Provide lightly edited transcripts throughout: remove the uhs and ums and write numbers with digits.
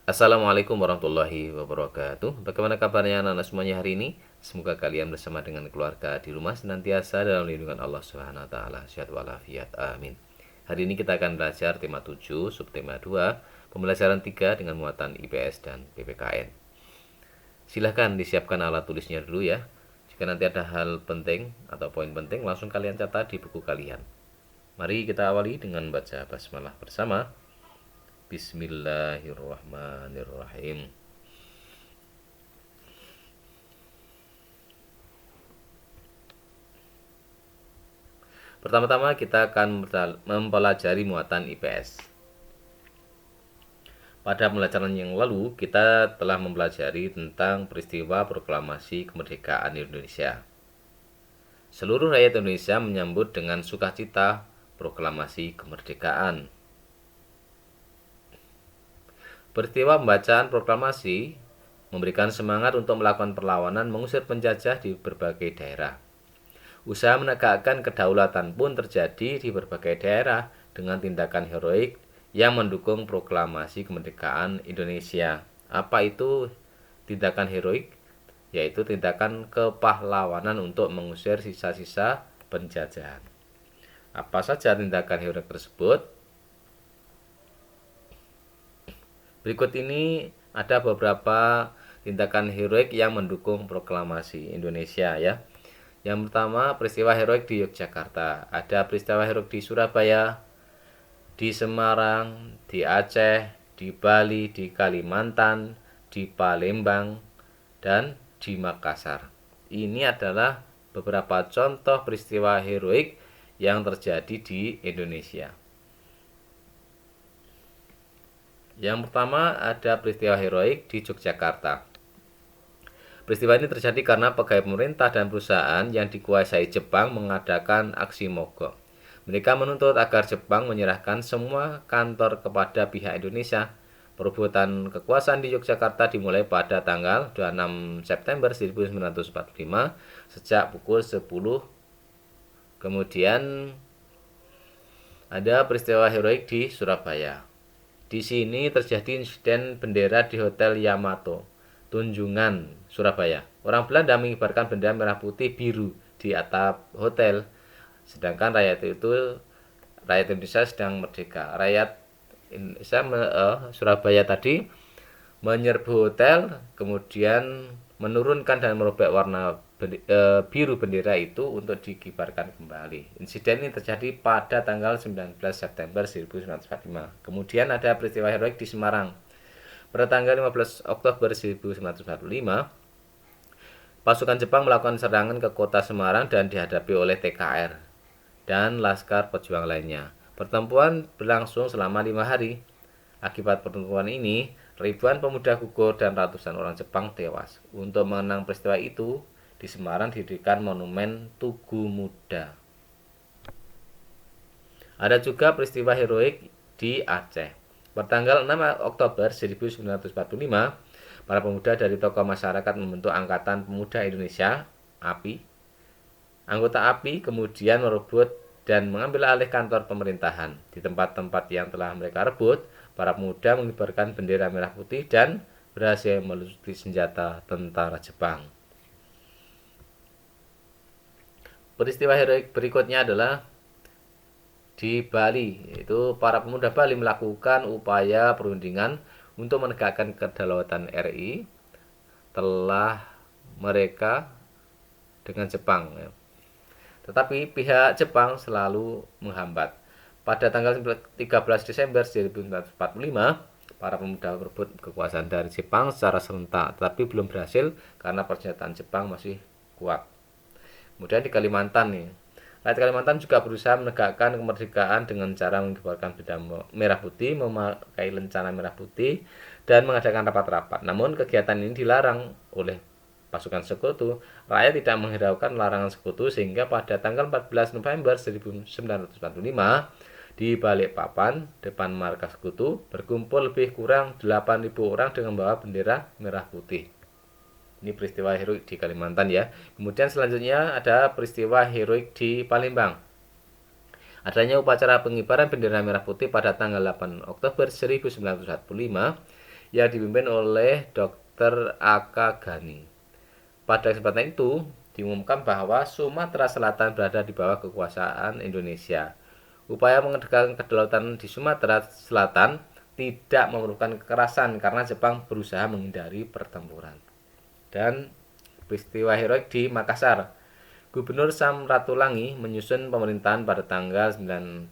Assalamualaikum warahmatullahi wabarakatuh. Bagaimana kabarnya anak-anak semuanya hari ini? Semoga kalian bersama dengan keluarga di rumah senantiasa dalam lindungan Allah Subhanahu wa taala, sehat walafiat. Amin. Hari ini kita akan belajar tema 7, subtema 2, pembelajaran 3 dengan muatan IPS dan PPKN. Silahkan disiapkan alat tulisnya dulu ya. Jika nanti ada hal penting atau poin penting, langsung kalian catat di buku kalian. Mari kita awali dengan baca basmalah bersama. Bismillahirrahmanirrahim. Pertama-tama kita akan mempelajari muatan IPS. Pada pembelajaran yang lalu, kita telah mempelajari tentang peristiwa proklamasi kemerdekaan Indonesia. Seluruh rakyat Indonesia menyambut dengan sukacita proklamasi kemerdekaan. Peristiwa pembacaan proklamasi memberikan semangat untuk melakukan perlawanan mengusir penjajah di berbagai daerah. Usaha menegakkan kedaulatan pun terjadi di berbagai daerah dengan tindakan heroik yang mendukung proklamasi kemerdekaan Indonesia. Apa itu tindakan heroik? Yaitu tindakan kepahlawanan untuk mengusir sisa-sisa penjajahan. Apa saja tindakan heroik tersebut? Berikut ini ada beberapa tindakan heroik yang mendukung proklamasi Indonesia ya. Yang pertama, peristiwa heroik di Yogyakarta. Ada peristiwa heroik di Surabaya, di Semarang, di Aceh, di Bali, di Kalimantan, di Palembang, dan di Makassar. Ini adalah beberapa contoh peristiwa heroik yang terjadi di Indonesia. Yang pertama ada peristiwa heroik di Yogyakarta. Peristiwa ini terjadi karena pegawai pemerintah dan perusahaan yang dikuasai Jepang mengadakan aksi mogok. Mereka menuntut agar Jepang menyerahkan semua kantor kepada pihak Indonesia. Perebutan kekuasaan di Yogyakarta dimulai pada tanggal 26 September 1945 sejak pukul 10. Kemudian ada peristiwa heroik di Surabaya. Di sini terjadi insiden bendera di Hotel Yamato, Tunjungan, Surabaya. Orang Belanda mengibarkan bendera merah putih biru di atap hotel, sedangkan rakyat Indonesia sedang merdeka. Rakyat Indonesia Surabaya tadi menyerbu hotel, kemudian menurunkan dan merobek warna biru bendera itu untuk dikibarkan kembali. Insiden ini terjadi pada tanggal 19 September 1945. Kemudian ada peristiwa heroik di Semarang. Pada tanggal 15 Oktober 1945, pasukan Jepang melakukan serangan ke kota Semarang dan dihadapi oleh TKR dan Laskar Pejuang lainnya. Pertempuran berlangsung selama 5 hari. Akibat pertempuran ini, ribuan pemuda gugur dan ratusan orang Jepang tewas. Untuk mengenang peristiwa itu, di Semarang didirikan monumen Tugu Muda. Ada juga peristiwa heroik di Aceh. Pertanggal 6 Oktober 1945, para pemuda dari tokoh masyarakat membentuk Angkatan Pemuda Indonesia (API). Anggota API kemudian merebut dan mengambil alih kantor pemerintahan. Di tempat-tempat yang telah mereka rebut, para pemuda mengibarkan bendera merah putih dan berhasil melucuti senjata tentara Jepang. Peristiwa heroik berikutnya adalah di Bali, yaitu para pemuda Bali melakukan upaya perundingan untuk menegakkan kedaulatan RI telah mereka dengan Jepang. Tetapi pihak Jepang selalu menghambat. Pada tanggal 13 Desember 1945, para pemuda merebut kekuasaan dari Jepang secara serentak, tetapi belum berhasil karena persenjataan Jepang masih kuat. Kemudian di Kalimantan nih, rakyat Kalimantan juga berusaha menegakkan kemerdekaan dengan cara mengibarkan bendera merah putih, memakai lencana merah putih, dan mengadakan rapat-rapat. Namun kegiatan ini dilarang oleh pasukan sekutu. Rakyat tidak menghiraukan larangan sekutu sehingga pada tanggal 14 November 1945 di Balikpapan, depan markas sekutu, berkumpul lebih kurang 8.000 orang dengan membawa bendera merah putih. Ini peristiwa heroik di Kalimantan ya. Kemudian selanjutnya ada peristiwa heroik di Palembang. Adanya upacara pengibaran bendera merah putih pada tanggal 8 Oktober 1945 yang dipimpin oleh Dr. A.K. Ghani. Pada kesempatan itu, diumumkan bahwa Sumatera Selatan berada di bawah kekuasaan Indonesia. Upaya menegakkan kedaulatan di Sumatera Selatan tidak memerlukan kekerasan karena Jepang berusaha menghindari pertempuran. Dan peristiwa heroik di Makassar. Gubernur Sam Ratulangi menyusun pemerintahan pada tanggal 19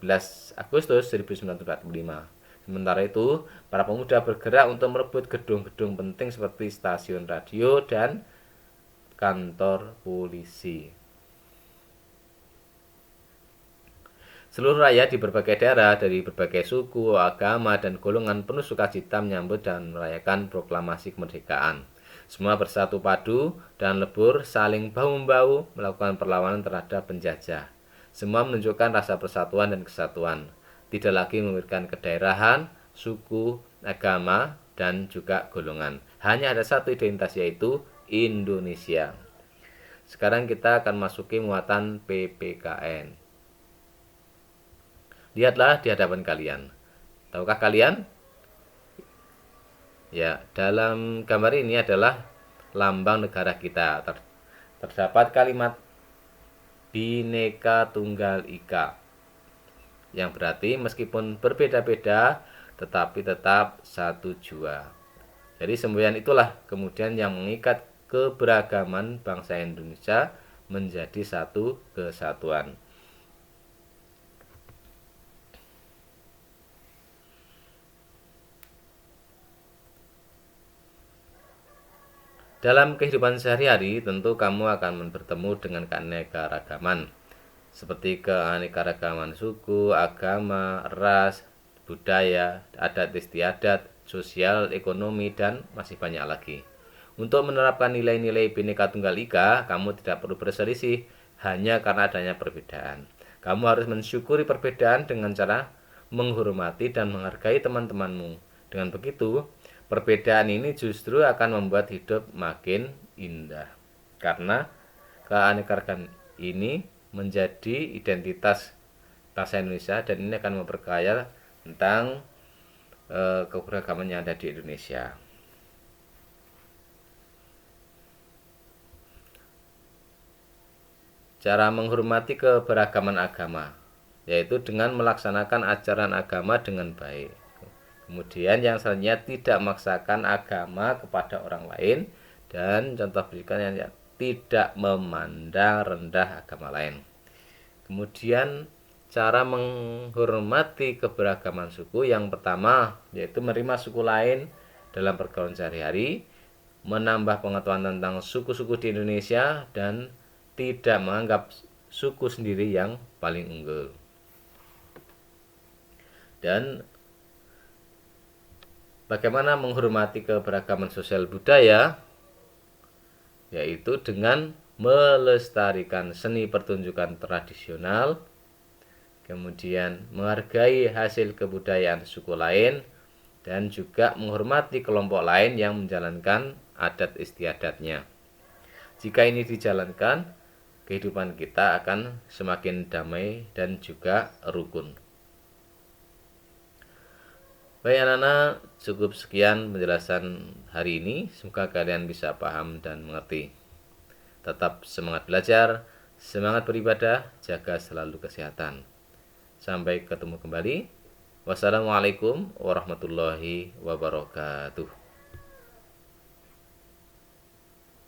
Agustus 1945. Sementara itu, para pemuda bergerak untuk merebut gedung-gedung penting seperti stasiun radio dan kantor polisi. Seluruh rakyat di berbagai daerah dari berbagai suku, agama, dan golongan penuh sukacita menyambut dan merayakan proklamasi kemerdekaan. Semua bersatu padu dan lebur saling bahu-membahu melakukan perlawanan terhadap penjajah. Semua menunjukkan rasa persatuan dan kesatuan. Tidak lagi memberikan kedaerahan, suku, agama, dan juga golongan. Hanya ada satu identitas, yaitu Indonesia. Sekarang kita akan masuki muatan PPKN. Lihatlah di hadapan kalian. Tahukah kalian? Ya, dalam gambar ini adalah lambang negara kita. Terdapat kalimat Bhinneka Tunggal Ika, yang berarti meskipun berbeda-beda tetapi tetap satu jua. Jadi semboyan itulah kemudian yang mengikat keberagaman bangsa Indonesia menjadi satu kesatuan. Dalam kehidupan sehari-hari, tentu kamu akan bertemu dengan keanekaragaman, seperti keanekaragaman suku, agama, ras, budaya, adat istiadat, sosial, ekonomi, dan masih banyak lagi. Untuk menerapkan nilai-nilai Bhinneka Tunggal Ika, kamu tidak perlu berselisih hanya karena adanya perbedaan. Kamu harus mensyukuri perbedaan dengan cara menghormati dan menghargai teman-temanmu. Dengan begitu, perbedaan ini justru akan membuat hidup makin indah. Karena keanekaragaman ini menjadi identitas bangsa Indonesia dan ini akan memperkaya tentang keberagaman yang ada di Indonesia. Cara menghormati keberagaman agama, yaitu dengan melaksanakan ajaran agama dengan baik. Kemudian yang selanjutnya tidak memaksakan agama kepada orang lain, dan contoh berikutnya tidak memandang rendah agama lain. Kemudian cara menghormati keberagaman suku, yang pertama yaitu menerima suku lain dalam pergaulan sehari-hari, menambah pengetahuan tentang suku-suku di Indonesia, dan tidak menganggap suku sendiri yang paling unggul. Dan bagaimana menghormati keberagaman sosial budaya? Yaitu dengan melestarikan seni pertunjukan tradisional, kemudian menghargai hasil kebudayaan suku lain, dan juga menghormati kelompok lain yang menjalankan adat istiadatnya. Jika ini dijalankan, kehidupan kita akan semakin damai dan juga rukun. Baik anak-anak, cukup sekian penjelasan hari ini. Semoga kalian bisa paham dan mengerti. Tetap semangat belajar, semangat beribadah, jaga selalu kesehatan. Sampai ketemu kembali. Wassalamualaikum warahmatullahi wabarakatuh.